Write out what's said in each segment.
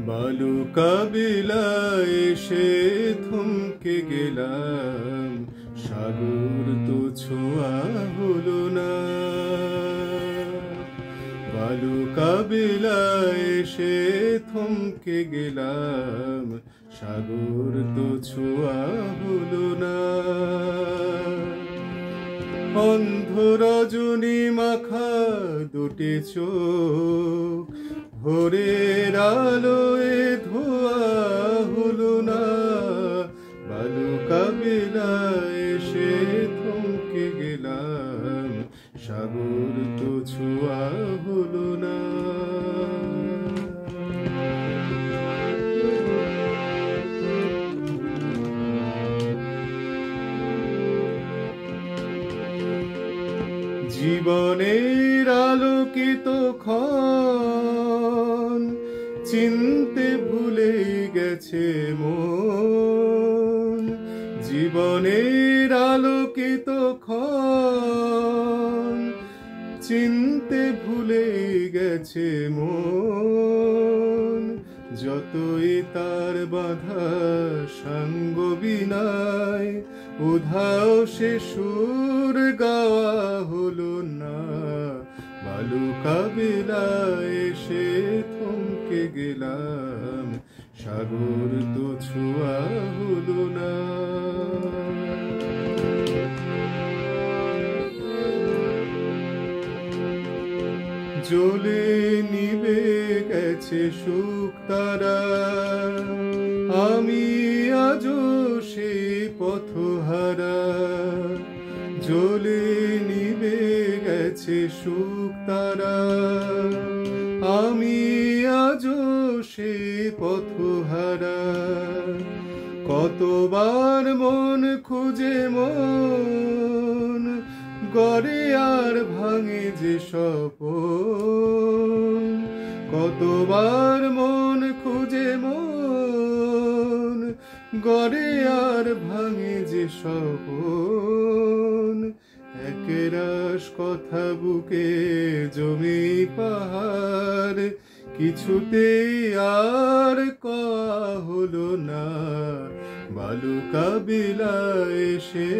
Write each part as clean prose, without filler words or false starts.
বালুকা বিলায় এসে থমকে গেলাম, সাগর তো ছোঁয়া হলো না। বালুকা বিলায় এসে থমকে গেলাম, সাগর তো ছোঁয়া হলো না। অন্ধ রজনী মাখা দুটি চোখ, ভোরের আলোয় ধোয়া হলো না। বালুকা বিলায় এসে থমকে গেলাম, সাগর তো ছোঁয়া হলো না। জীবনের আলোকিত ক্ষণ চিনতে ভুলে গেছে মন। জীবনের আলোকিত ক্ষণ চিনতে ভুলে গেছে মন। যতই তার বাঁধা সাঙ্গ বিনায়, উধাও সে সুর গাওয়া হলো না। বালুকা বিলায় এসে থমকে গেলাম, সাগর তো ছোঁয়া হলো না। জ্বলে নিভে গেছে সুখ তারা, আমি আজও সেই পথহারা। জ্বলে নিভে গেছে সুখ তারা, আমি আজও সেই পথহারা। কতবার মন খুঁজে মন গড়ে আর ভাঙে যে স্বপন। কতবার মন খুঁজে মন গড়ে আর ভাঙে যে স্বপন। একেরাশ কথা বুকে জমি পাহাড়, কিছুতেই আর কওয়া হলো না। বালুকা বিলায় এসে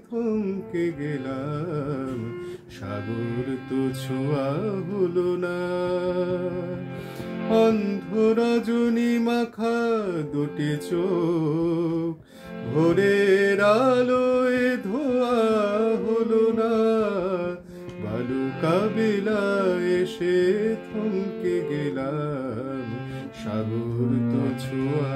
থমকে গেলাম, সাগর তো ছোঁয়া হলো না। অন্ধ রজনী মাখা দুটি চোখ, ভোরের আলোয় ধোয়া হলো না। বালুকা বিলায় এসে থমকে গেলাম, সাগর তো ছোঁয়া